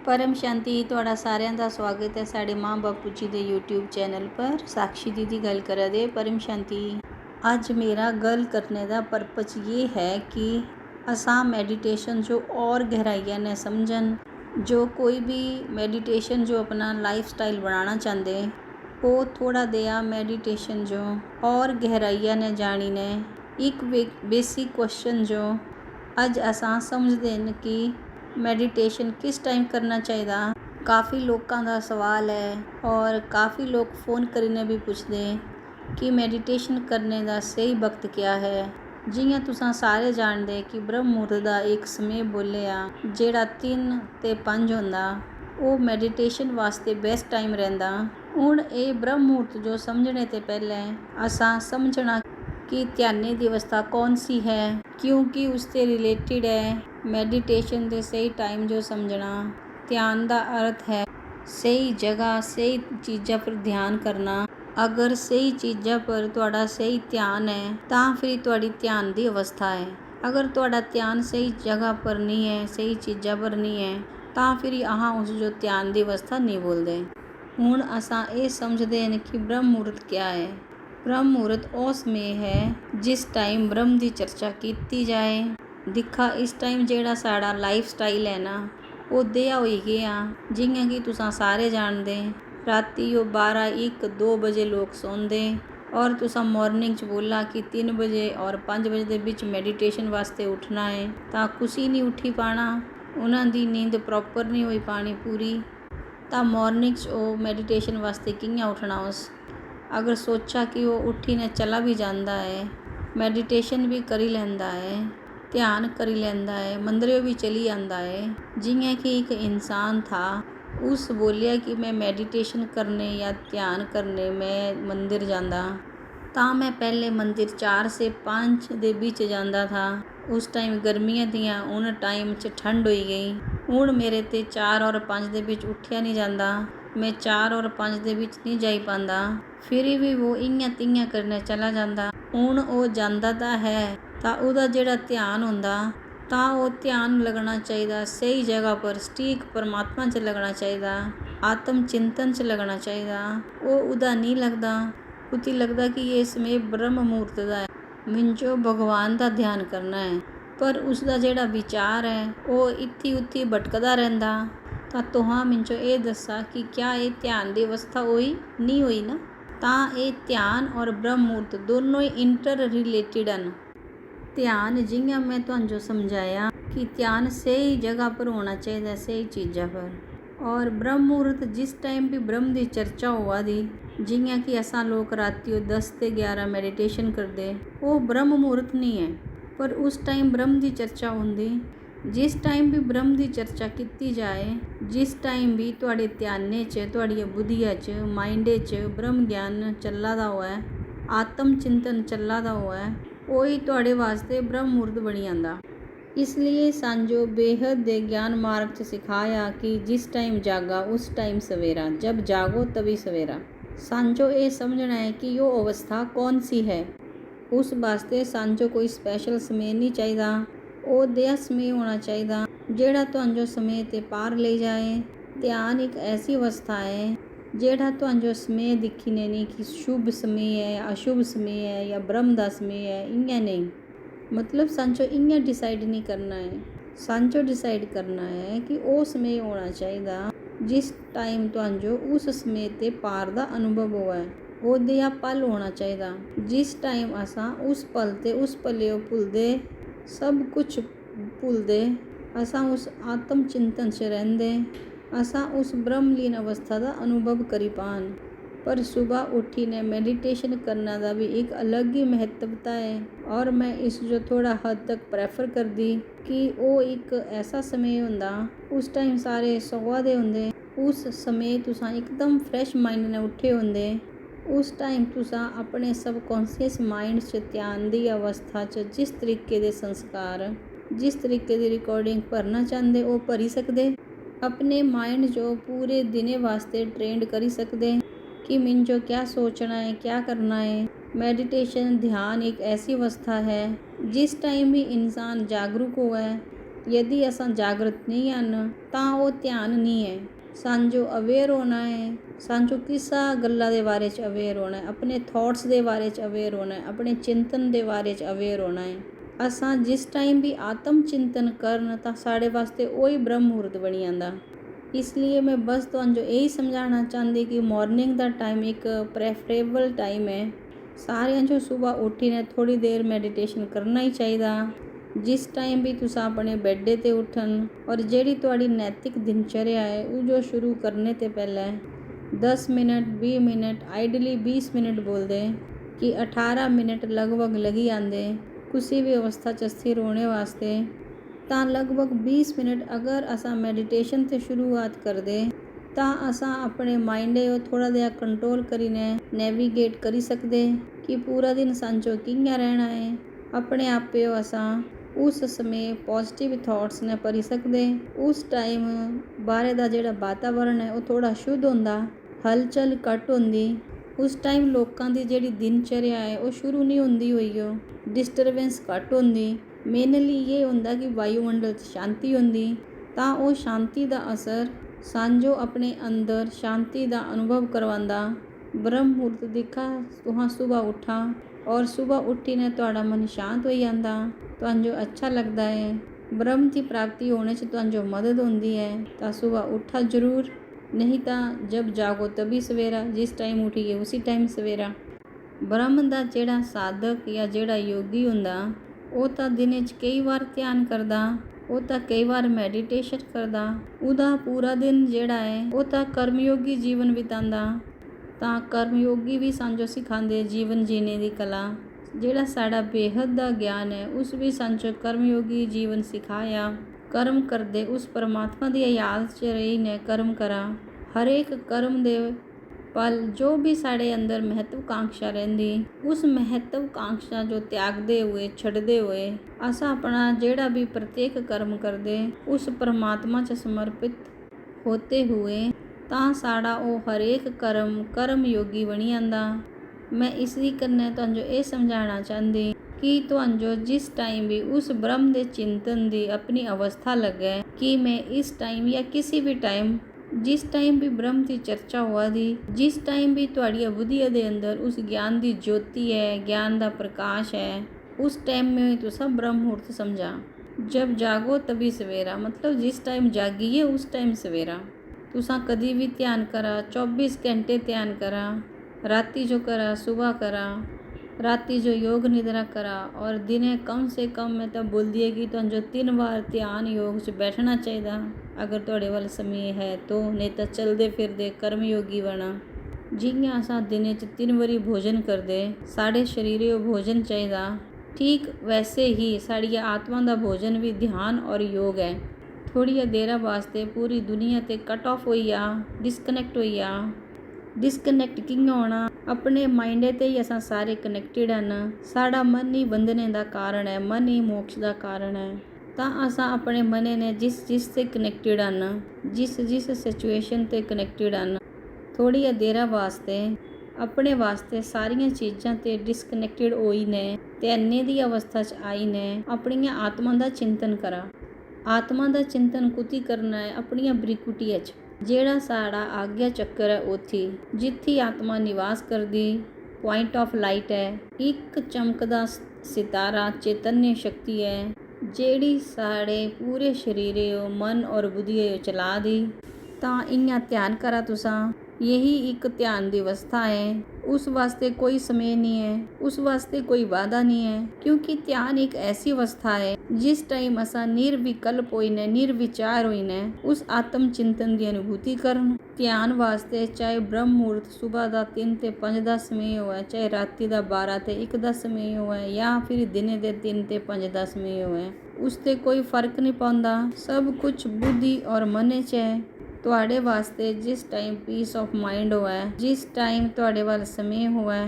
परम शांति ਤੁਹਾਡਾ ਸਾਰਿਆਂ ਦਾ ਸਵਾਗਤ ਹੈ ਸਾਡੇ ਮਾਂ ਬਾਪੂ ਜੀ ਦੇ YouTube ਚੈਨਲ पर। साक्षी दीदी गल करा दे परम शांति। ਅੱਜ मेरा गल करने का पर्पज ये है कि असां मेडिटेशन जो और गहराइयां ने समझन। जो कोई भी मेडिटेशन जो अपना लाइफ स्टाइल बनाना चाहते वो थोड़ा दिया मेडिटेशन जो और गहराइयां ने जानी ने। एक बेसिक क्वेश्चन जो अज असां समझते हैं कि मैडिटेशन किस टाइम करना चाहिए। काफ़ी लोगों का सवाल है और काफ़ी लोग फ़ोन करने भी पूछते कि मैडिटेशन करने का सही वक्त क्या है। जियां तुसां सारे जानते कि ब्रह्म मुहूर्त का एक समय बोले जेड़ा 3 ते 5 होंदा वो मैडिटेशन वास्ते बेस्ट टाइम रहिंदा। हुण ये ब्रह्म मुहूर्त जो समझने ते पहले असां समझना कि ध्याने की अवस्था कौन सी है, क्योंकि उससे रिलेटेड है मैडिटेशन के सही टाइम जो समझना। ध्यान का अर्थ है सही जगह सही चीज़ों पर ध्यान करना। अगर सही चीज़ों पर तुहाडा सही ध्यान है तो फिर तुहाडी ध्यान की अवस्था है। अगर तुहाडा ध्यान सही जगह पर नहीं है सही चीज़ों पर नहीं है तो फिर अहाँ उस जो ध्यान की अवस्था नहीं बोलते। हुण असां ये समझते हैं कि ब्रह्म मुहूर्त क्या है। ब्रह्म मुहूर्त वो समय है जिस टाइम ब्रह्म की चर्चा की जाए। दिखा इस टाइम जेड़ा साड़ा लाइफ स्टाइल है ना वो दिया हो गया। जियां कि तुसां सारे जानते राती 12-1-2 बजे लोग सौंदे और तुसां मॉर्निंग बोला कि 3 बजे और 5 बजे के बीच मैडिटेशन वास्ते उठना है तो कुसी नहीं उठी पाना। उन्हां दी नींद प्रॉपर नहीं हुई पानी पूरी तो मॉर्निंग वो मैडिटेशन वास्ते कियां उठना। उस अगर सोचा कि वो उठी ने चला भी जाता है मैडिटेशन भी करी लैंदा है ध्यान करी लैंदा है मंदिरों भी चली जाता है। जियां कि एक इंसान था उस बोलिया कि मैं मैडिटेशन करने या ध्यान करने मैं मंदिर जाता तो मैं पहले मंदिर 4 से 5 के बीच जाता था। उस टाइम गर्मियां दियां उन टाइम च ठंड हो गई। हुण मेरे ते 4 और 5 के बीच उठिया नहीं जाता। मैं 4 और 5 के बीच नहीं जा पाता फिर भी वो इयां तियां करने चला जाता। हुण वो जाता तो है तो उहदा जेड़ा ध्यान हुंदा तो वो ध्यान लगना चाहिए सही जगह पर सटीक परमात्मा च लगना चाहिए आत्म चिंतन च लगना चाहिए। वो उदा नहीं लगता उती लगता कि ये समय ब्रह्म मुहूर्त का है मिंजो भगवान का ध्यान करना है। पर उसका जेड़ा विचार है वो इत्थी उत्थी भटकदा रहिंदा। तो तुहां मिंजो ये दसा कि क्या ये ध्यान की अवस्था हुई नहीं हुई ना। तो ये ध्यान और ब्रह्म मुहूर्त दोनों ही इंटर रिलेटेड हैं। ध्यान जियां मैं तुहानू समझाया कि ध्यान सही जगह पर होना चाहिए सही चीज़ों पर। और ब्रह्म मुहूर्त जिस टाइम भी ब्रह्म की चर्चा हुआ दी जियां कि असां लोग राती 10 से 11 मैडिटेशन करते वो ब्रह्म मुहूर्त नहीं है। पर उस टाइम ब्रह्म की चर्चा होंदी जिस टाइम भी ब्रह्म की चर्चा की जाए जिस टाइम भी तुहाडे ध्याने च तुहाडी बुद्धिया च माइंडे च ब्रह्म ज्ञान चला दा हुआ है आत्म चिंतन चला दा हुआ है वही तुहाडे वास्ते ब्रह्म मुहूर्त बनी जाता। इसलिए सांजो बेहद दे ज्ञान मार्ग च सिखाया कि जिस टाइम जागा उस टाइम सवेरा जब जागो तभी सवेरा। सांजो ये समझना है कि यो अवस्था कौन सी है। उस वास्ते सांजो कोई स्पैशल समय नहीं चाहिए वो दिया समय होना चाहिए जेड़ा तुहानू समय ते पार ले जाए। ध्यान एक ऐसी अवस्था है जेड़ा तुहानू समय दिखी ने नहीं कि शुभ समय है अशुभ समय है या ब्रह्म का समय है इयां नहीं। मतलब सांचो इयां डिसाइड नहीं करना है। सांचो डिसाइड करना है कि वो समय होना चाहिए जिस टाइम तुहानू उस समय ते पार का अनुभव हुआ है। वो दिया पल होना चाहिए जिस टाइम असां उस पल ते उस पले भुलदे सब कुछ भुलदे असां उस आत्म चिंतन च रहिंदे असां उस ब्रह्मलीन अवस्था का अनुभव करी पान। पर सुबह उठी ने मेडिटेशन करना का भी एक अलग ही महत्वता है और मैं इस जो थोड़ा हद तक प्रेफर कर दी कि वो एक ऐसा समय हुंदा उस टाइम सारे सौआ दे हुंदे उस समय तुसां एकदम फ्रैश माइंड ने उठे हुंदे। उस टाइम तुसां अपने सबकॉन्शियस माइंड च ध्यान की अवस्था च जिस तरीके के संस्कार जिस तरीके की रिकॉर्डिंग भरना चाहते वो भरी सकते। अपने माइंड जो पूरे दिन वास्ते ट्रेंड करी सकते कि मिंजो क्या सोचना है क्या करना है। मेडिटेशन ध्यान एक ऐसी अवस्था है जिस टाइम भी इंसान जागरूक हुआ है यदि असां जागृत नहीं ਹਨ ਤਾਂ ਉਹ ਧਿਆਨ ਨਹੀਂ ਹੈ। ਸਾਨੂੰ ਅਵੇਅਰ ਹੋਣਾ ਹੈ, ਸਾਨੂੰ ਕਿਸਾ ਗੱਲਾਂ ਦੇ ਬਾਰੇ 'ਚ ਅਵੇਅਰ ਹੋਣਾ ਹੈ, ਆਪਣੇ ਥੋਟਸ ਦੇ ਬਾਰੇ 'ਚ ਅਵੇਅਰ ਹੋਣਾ ਹੈ, ਆਪਣੇ ਚਿੰਤਨ ਦੇ ਬਾਰੇ 'ਚ ਅਵੇਅਰ ਹੋਣਾ ਹੈ। ਅਸਾਂ ਜਿਸ ਟਾਈਮ ਵੀ ਆਤਮ ਚਿੰਤਨ ਕਰਨ ਤਾਂ ਸਾਡੇ ਵਾਸਤੇ ਉਹੀ ਬ੍ਰਹਮ ਮੁਹੂਰਤ ਬਣੀ ਜਾਂਦਾ। ਇਸ ਲਈ ਮੈਂ ਬਸ ਤੁਹਾਨੂੰ ਇਹੀ ਸਮਝਾਉਣਾ ਚਾਹੁੰਦੀ ਕਿ ਮਾਰਨਿੰਗ ਦਾ ਟਾਈਮ ਇੱਕ ਪ੍ਰੈਫਰੇਬਲ ਟਾਈਮ ਹੈ। ਸਾਰਿਆਂ ਨੂੰ ਸੁਬਾਹ ਉੱਠੀਨੇ ਥੋੜ੍ਹੀ ਦੇਰ ਮੈਡੀਟੇਸ਼ਨ ਕਰਨਾ ਹੀ ਚਾਹੀਦਾ। ਜਿਸ ਟਾਈਮ ਵੀ ਤੁਸੀਂ ਆਪਣੇ ਬੈੱਡੇ 'ਤੇ ਉੱਠਣ ਔਰ ਜਿਹੜੀ ਤੁਹਾਡੀ ਨੈਤਿਕ ਦਿਨਚਰਿਆ ਹੈ ਉਹ ਜੋ ਸ਼ੁਰੂ ਕਰਨੇ ਤੋਂ ਪਹਿਲਾਂ 10 ਮਿੰਟ 20 ਮਿੰਟ ਆਈਡਲੀ 20 ਮਿੰਟ ਬੋਲਦੇ ਕਿ 18 ਮਿੰਟ ਲਗਭਗ ਲੱਗੀ ਆਉਂਦੇ ਕਿਸੇ ਵੀ ਅਵਸਥਾ 'ਚ ਸਥਿਰ ਹੋਣੇ ਵਾਸਤੇ। ਤਾਂ ਲਗਭਗ 20 ਮਿੰਟ ਅਗਰ ਅਸਾਂ ਮੈਡੀਟੇਸ਼ਨ 'ਤੇ ਸ਼ੁਰੂਆਤ ਕਰਦੇ ਤਾਂ ਅਸਾਂ ਆਪਣੇ ਮਾइंड को थोड़ा जिहा कंट्रोल करीने नैविगेट करी सकते कि पूरा दिन सांचो कि'यां रहना है। अपने आपे असां उस समय पॉजिटिव थॉट्स ने भरी सकते। उस टाइम बाहर दा जिहड़ा वातावरण है वो थोड़ा शुद्ध होंदा, हलचल घट होंदी। उस टाइम लोकां दी जिहड़ी दिनचर्या है वो शुरू नहीं होंदी होई हो, डिस्टरबेंस घट होंदी। मेनली ये होंदा कि वायुमंडल 'च शांति होंदी। तां वो शांति दा असर सांझो अपने अंदर शांति का अनुभव करवांदा। ब्रह्म मुहूर्त दिखा तुहां सुबह उठा और सुबह उठी ने तुहाडा मन शांत हो जाता, तुहानू अच्छा लगता है, ब्रह्म की प्राप्ति होने से तुहानू मदद होंदी है। तो सुबह उठा जरूर, नहीं तो जब जागो तभी सवेरा, जिस टाइम उठिए उसी टाइम सवेरा। ब्रह्म का जिहड़ा साधक या जिहड़ा योगी हुंदा वो तो दिन च कई बार ध्यान करदा, वो तो कई बार मैਡੀਟੇਸ਼ਨ करदा। ਉਹਦਾ पूरा दिन ਜਿਹੜਾ ਹੈ ਉਹ ਤਾਂ ਕਰਮਯੋਗੀ ਜੀਵਨ ਬਿਤਾਉਂਦਾ। ਤਾਂ ਕਰਮਯੋਗੀ ਵੀ ਸਾਨੂੰ ਸਿਖਾਉਂਦੇ ਜੀਵਨ ਜੀਣੇ ਦੀ ਕਲਾ। ਜਿਹੜਾ ਸਾਡਾ ਬੇਹੱਦ ਦਾ ਗਿਆਨ ਹੈ ਉਸ ਵੀ ਸਾਨੂੰ ਕਰਮਯੋਗੀ ਜੀਵਨ ਸਿਖਾਇਆ। ਕਰਮ ਕਰਦੇ ਉਸ ਪਰਮਾਤਮਾ ਦੀ ਯਾਦ 'ਚ ਰਹੀ ਨੇ ਕਰਮ ਕਰਾ। ਹਰੇਕ ਕਰਮ ਦੇ पल जो भी साढ़े अंदर महत्वाकांक्षा रहिंदी उस महत्वाकांक्षा जो त्यागते हुए छड्डते हुए असां अपना जिहड़ा भी प्रत्येक कर्म करते उस परमात्मा च समर्पित होते हुए तां साड़ा वो हरेक कर्म योगी बनी जांदा। मैं इसदी कन्नै तुहानू ये समझाना चाहती कि तुहानू जिस टाइम भी उस ब्रह्म के चिंतन की अपनी अवस्था लगे कि मैं इस टाइम या किसी भी टाइम जिस टाइम भी ब्रह्म की चर्चा हुआ दी, जिस टाइम भी तुहाड़ी बुद्धिया दे अंदर उस ज्ञान की ज्योति है, ज्ञान का प्रकाश है, उस टाइम में ही तुसा ब्रह्म मुहूर्त समझा। जब जागो तभी सवेरा, मतलब जिस टाइम जागिए उस टाइम सवेरा। तुसा कभी भी ध्यान करा, 24 घंटे ध्यान करा, राती जो करा सुबह करा, राती जो योग निद्रा करा और दिने कम से कम मैं तो बोल दिए कि तुहानू 3 बार ध्यान योग च बैठना चाहिए अगर तुहाडे वाल समय है तो, नहीं तो चलते फिरते कर्मयोगी बना। जियां असां दिने च 3 बारी भोजन करते साढ़े शरीरे भोजन चाहिए, ठीक वैसे ही साड़ी आत्मा का भोजन भी ध्यान और योग है। थोड़ी देर वास्ते पूरी दुनिया ते कट ऑफ होई आ, डिसकनैक्ट होई आ। डिसकनैक्ट कि'यां होना, अपने माइंड ते ही असां सारे कनैक्टेड हैं। साड़ा मन ही बंधने का कारण है, मन ही मोक्ष का कारण है। ਤਾਂ ਅਸਾਂ ਆਪਣੇ ਮਨ ਨੇ ਜਿਸ ਤੇ ਕਨੈਕਟਡ ਹਨ, ਜਿਸ ਸਿਚੁਏਸ਼ਨ ਤੇ ਕਨੈਕਟਡ ਹਨ, ਥੋੜ੍ਹੀ ਦੇਰ ਵਾਸਤੇ ਆਪਣੇ ਵਾਸਤੇ ਸਾਰੀਆਂ ਚੀਜ਼ਾਂ ਤੇ ਡਿਸਕਨੈਕਟਡ ਹੋਈ ਨੇ ਤੇ ਇੰਨੇ ਦੀ ਅਵਸਥਾ 'ਚ ਆਈ ਨੇ। ਆਪਣੀਆਂ ਆਤਮਾ ਦਾ ਚਿੰਤਨ ਕਰਾ। ਆਤਮਾ ਦਾ ਚਿੰਤਨ ਕੁਤੀ ਕਰਨਾ ਹੈ ਆਪਣੀਆਂ ਬ੍ਰਿਕੁਟੀਆਂ 'ਚ, ਜਿਹੜਾ ਸਾਡਾ ਆਗਿਆ ਚੱਕਰ ਹੈ ਉੱਥੇ ਜਿੱਥੇ ਆਤਮਾ ਨਿਵਾਸ ਕਰਦੀ। ਪੁਆਇੰਟ ਆਫ ਲਾਈਟ ਹੈ, ਇੱਕ ਚਮਕਦਾ ਸਿਤਾਰਾ ਚੇਤन्य शक्ति है ਜਿਹੜੀ साढ़े पूरे शरीर मन और बुद्धि चला दी। ਤਾਂ इ'यां ध्यान करा तुसा। यही एक ध्यान की अवस्था है, उस वास्ते कोई समय नहीं है, उस वास्ते कोई वादा नहीं है, क्योंकि ध्यान एक ऐसी अवस्था है जिस टाइम असा निर्विकल्प होइने निर्विचार होइने उस आत्म चिंतन की अनुभूति करन। ध्यान वास्ते चाहे ब्रह्म मुहूर्त सुबह का 3 ते 5 का समय होवे, चाहे राति का 12 ते 1 का समय होवे, या फिर दिने के 3 ते 5 का समय होवे, उसते कोई फर्क नहीं पाउंदा। सब कुछ बुद्धि और मन च है। ਤੁਹਾਡੇ ਵਾਸਤੇ जिस टाइम पीस ऑफ माइंड होवे, जिस टाइम ਤੁਹਾਡੇ ਵੱਲ समय होवे,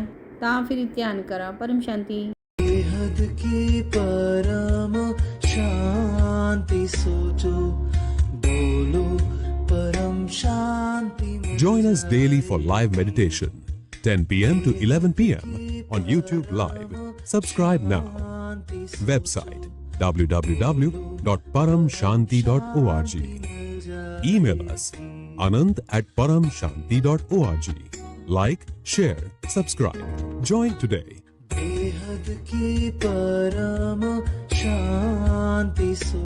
ਤਾਂ फिर ध्यान करा। परम शांति बेहद की परम शांति सोचो, बोलो परम शांति। Join us daily for live meditation, 10 p.m. to 11 p.m. on YouTube Live. Subscribe now. Website www.paramshanti.org. Email us anand@paramshanti.org. Like, share, subscribe. Join today. बेहद की परम शांति सो